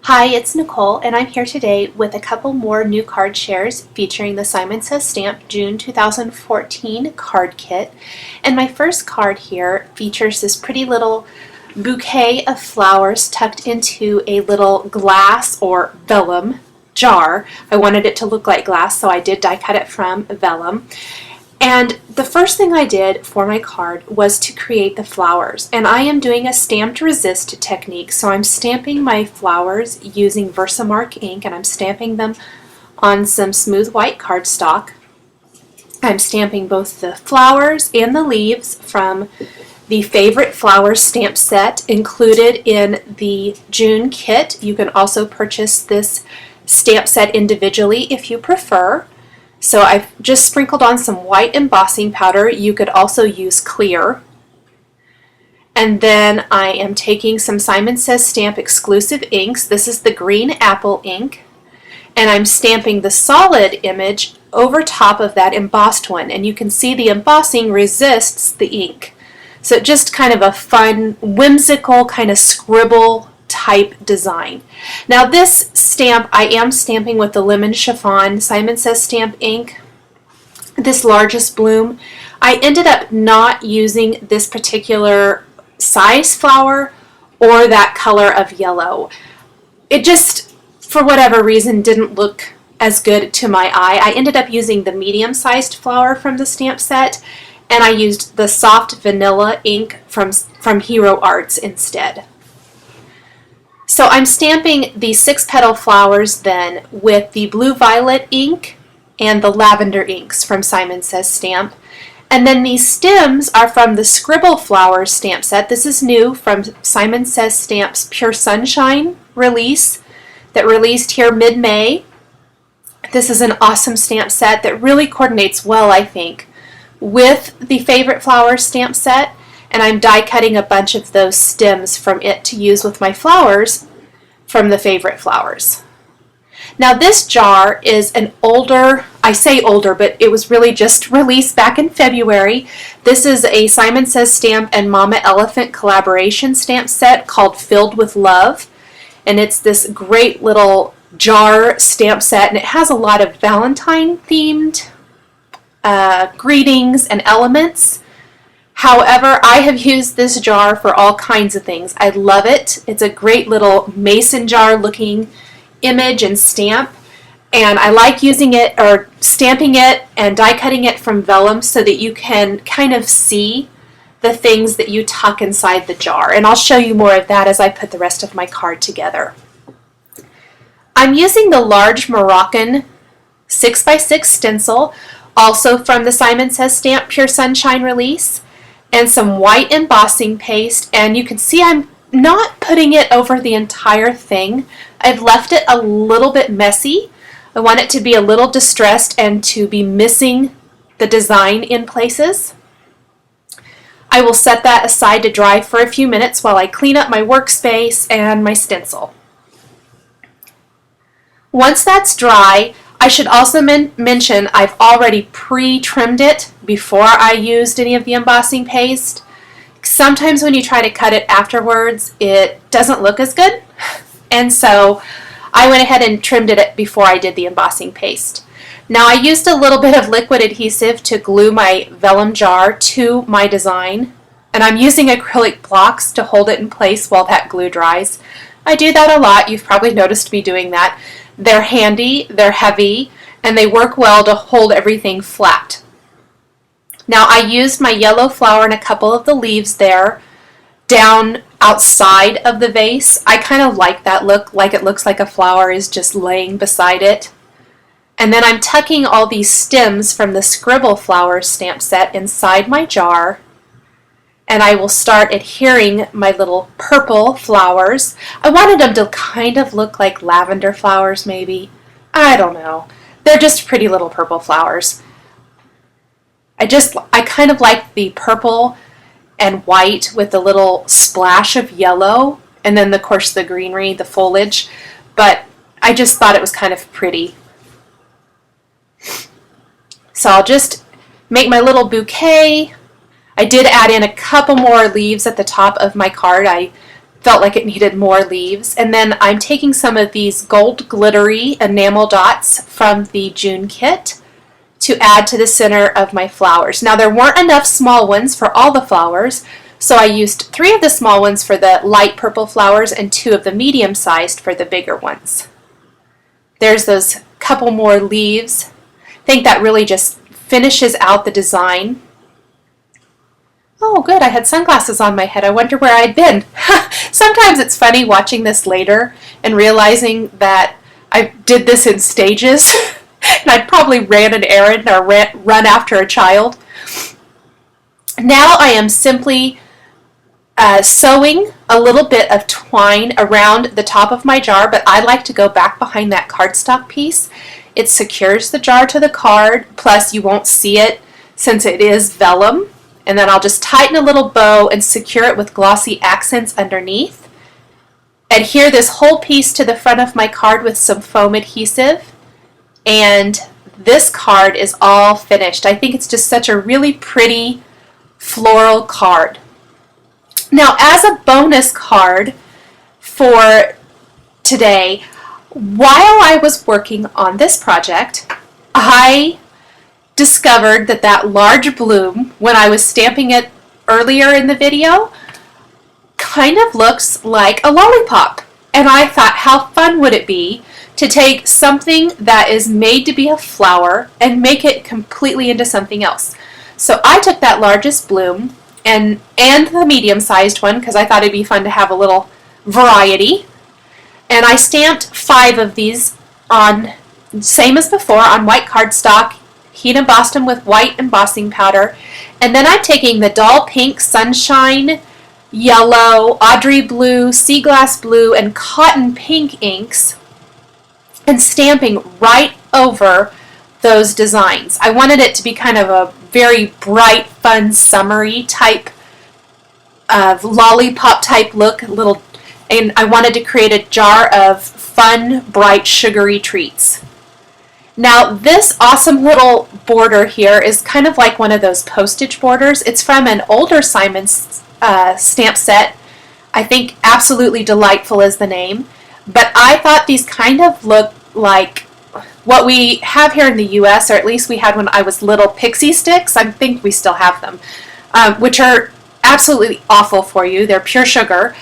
Hi, it's Nicole, and I'm here today with a couple more new card shares featuring the Simon Says Stamp June 2014 card kit. And my first card here features this pretty little bouquet of flowers tucked into a little glass or vellum jar. I wanted it to look like glass, so I did die cut it from vellum. And the first thing I did for my card was to create the flowers. And I am doing a stamped resist technique. So I'm stamping my flowers using Versamark ink, and I'm stamping them on some smooth white cardstock. I'm stamping both the flowers and the leaves from the Favorite Flowers stamp set included in the June kit. You can also purchase this stamp set individually if you prefer. So I've just sprinkled on some white embossing powder. You could also use clear. And then I am taking some Simon Says Stamp exclusive inks. This is the green apple ink. And I'm stamping the solid image over top of that embossed one. And you can see the embossing resists the ink. So just kind of a fun, whimsical kind of scribble type design. Now this stamp I am stamping with the Lemon Chiffon Simon Says Stamp ink, this largest bloom. I ended up not using this particular size flower or that color of yellow. It just, for whatever reason, didn't look as good to my eye. I ended up using the medium-sized flower from the stamp set, and I used the soft vanilla ink from Hero Arts instead. So I'm stamping the 6-petal flowers then with the blue violet ink and the lavender inks from Simon Says Stamp. And then these stems are from the Scribble Flowers stamp set. This is new from Simon Says Stamp's Pure Sunshine release that released here mid-May. This is an awesome stamp set that really coordinates well, I think, with the Favorite Flowers stamp set. And I'm die cutting a bunch of those stems from it to use with my flowers from the Favorite Flowers. Now this jar is an older, I say older, but it was really just released back in February. This is a Simon Says Stamp and Mama Elephant collaboration stamp set called Filled with Love. And it's this great little jar stamp set, and it has a lot of Valentine themed greetings and elements. However, I have used this jar for all kinds of things. I love it. It's a great little mason jar looking image and stamp. And I like using it or stamping it and die cutting it from vellum so that you can kind of see the things that you tuck inside the jar. And I'll show you more of that as I put the rest of my card together. I'm using the large Moroccan 6x6 stencil, also from the Simon Says Stamp Pure Sunshine release, and some white embossing paste, and you can see I'm not putting it over the entire thing. I've left it a little bit messy. I want it to be a little distressed and to be missing the design in places. I will set that aside to dry for a few minutes while I clean up my workspace and my stencil. Once that's dry, I should also mention I've already pre-trimmed it before I used any of the embossing paste. Sometimes when you try to cut it afterwards, it doesn't look as good. And so I went ahead and trimmed it before I did the embossing paste. Now I used a little bit of liquid adhesive to glue my vellum jar to my design. And I'm using acrylic blocks to hold it in place while that glue dries. I do that a lot. You've probably noticed me doing that. They're handy, they're heavy, and they work well to hold everything flat. Now I used my yellow flower and a couple of the leaves there down outside of the vase. I kind of like that look, like it looks like a flower is just laying beside it. And then I'm tucking all these stems from the Scribble Flowers stamp set inside my jar. And I will start adhering my little purple flowers. I wanted them to kind of look like lavender flowers maybe. I don't know. They're just pretty little purple flowers. I kind of like the purple and white with a little splash of yellow, and then of course the greenery, the foliage, but I just thought it was kind of pretty. So I'll just make my little bouquet. I did add in a couple more leaves at the top of my card. I felt like it needed more leaves. And then I'm taking some of these gold glittery enamel dots from the June kit to add to the center of my flowers. Now there weren't enough small ones for all the flowers, so I used 3 of the small ones for the light purple flowers and 2 of the medium-sized for the bigger ones. There's those couple more leaves. I think that really just finishes out the design. Oh good, I had sunglasses on my head. I wonder where I'd been. Sometimes it's funny watching this later and realizing that I did this in stages and I probably ran an errand or run after a child. Now I am simply sewing a little bit of twine around the top of my jar, but I like to go back behind that cardstock piece. It secures the jar to the card, plus you won't see it since it is vellum. And then I'll just tighten a little bow and secure it with glossy accents underneath. Adhere this whole piece to the front of my card with some foam adhesive. And this card is all finished. I think it's just such a really pretty floral card. Now, as a bonus card for today, while I was working on this project, I discovered that large bloom, when I was stamping it earlier in the video, kind of looks like a lollipop. And I thought, how fun would it be to take something that is made to be a flower and make it completely into something else. So I took that largest bloom and the medium-sized one, because I thought it'd be fun to have a little variety, and I stamped 5 of these on, same as before, on white cardstock, heat embossed them with white embossing powder, and then I'm taking the Doll Pink, Sunshine Yellow, Audrey Blue, Sea Glass Blue, and Cotton Pink inks and stamping right over those designs. I wanted it to be kind of a very bright, fun, summery type of lollipop type look, and I wanted to create a jar of fun, bright, sugary treats. Now this awesome little border here is kind of like one of those postage borders. It's from an older Simon's stamp set. I think Absolutely Delightful is the name. But I thought these kind of look like what we have here in the US, or at least we had when I was little, pixie sticks. I think we still have them, which are absolutely awful for you. They're pure sugar.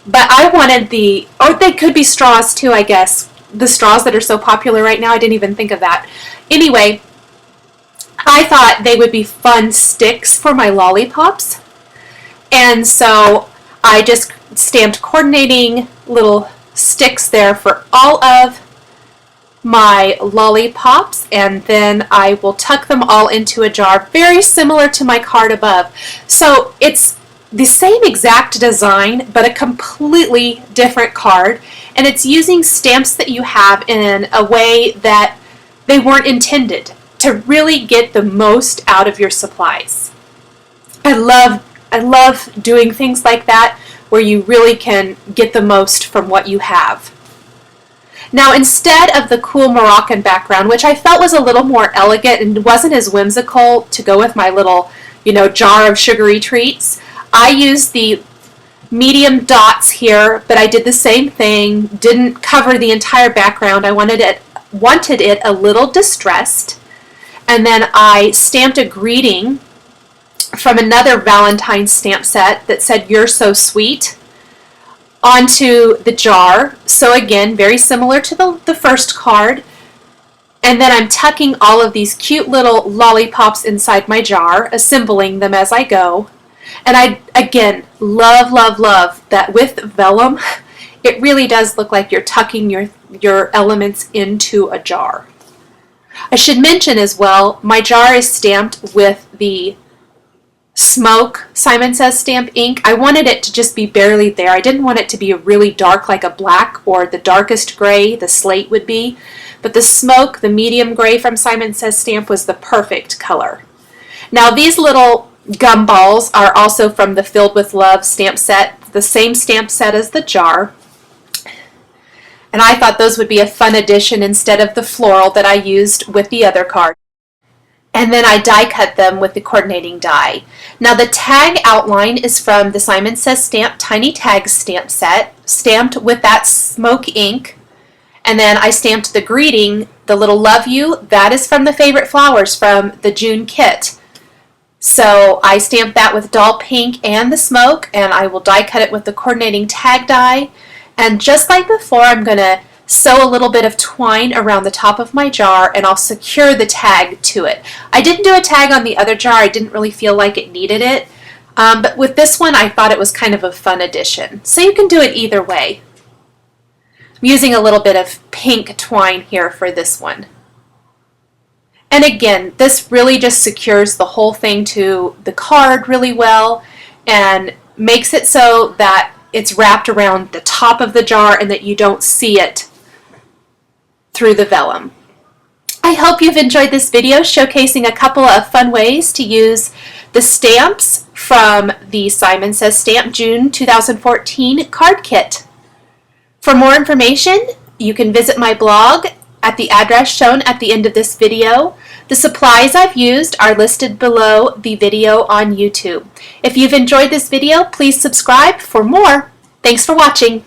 But I wanted or they could be straws too, I guess. The straws that are so popular right now, I didn't even think of that. Anyway, I thought they would be fun sticks for my lollipops. And so I just stamped coordinating little sticks there for all of my lollipops, and then I will tuck them all into a jar, very similar to my card above. So it's the same exact design, but a completely different card, and it's using stamps that you have in a way that they weren't intended, to really get the most out of your supplies. I love doing things like that, where you really can get the most from what you have. Now, instead of the cool Moroccan background, which I felt was a little more elegant and wasn't as whimsical to go with my little, jar of sugary treats, I used the medium dots here, but I did the same thing, didn't cover the entire background. I wanted it a little distressed, and then I stamped a greeting from another Valentine's stamp set that said, "You're so sweet," onto the jar. So again, very similar to the first card. And then I'm tucking all of these cute little lollipops inside my jar, assembling them as I go. And I, again, love that with vellum, it really does look like you're tucking your elements into a jar. I should mention as well, my jar is stamped with the Smoke Simon Says stamp ink. I wanted it to just be barely there. I didn't want it to be really dark like a black or the darkest gray the slate would be. But the Smoke, the medium gray from Simon Says stamp, was the perfect color. Now these little gumballs are also from the Filled with Love stamp set, the same stamp set as the jar. And I thought those would be a fun addition instead of the floral that I used with the other card. and then I die cut them with the coordinating die. Now the tag outline is from the Simon Says Stamp Tiny Tag stamp set, stamped with that smoke ink. And then I stamped the greeting, the little love you, that is from the Favorite Flowers from the June kit. So I stamped that with doll pink and the smoke, and I will die cut it with the coordinating tag die. And just like before, I'm going to sew a little bit of twine around the top of my jar, and I'll secure the tag to it. I didn't do a tag on the other jar. I didn't really feel like it needed it. But with this one, I thought it was kind of a fun addition. So you can do it either way. I'm using a little bit of pink twine here for this one. And again, this really just secures the whole thing to the card really well and makes it so that it's wrapped around the top of the jar and that you don't see it through the vellum. I hope you've enjoyed this video showcasing a couple of fun ways to use the stamps from the Simon Says Stamp June 2014 card kit. For more information, you can visit my blog at the address shown at the end of this video. The supplies I've used are listed below the video on YouTube. If you've enjoyed this video, please subscribe for more. Thanks for watching.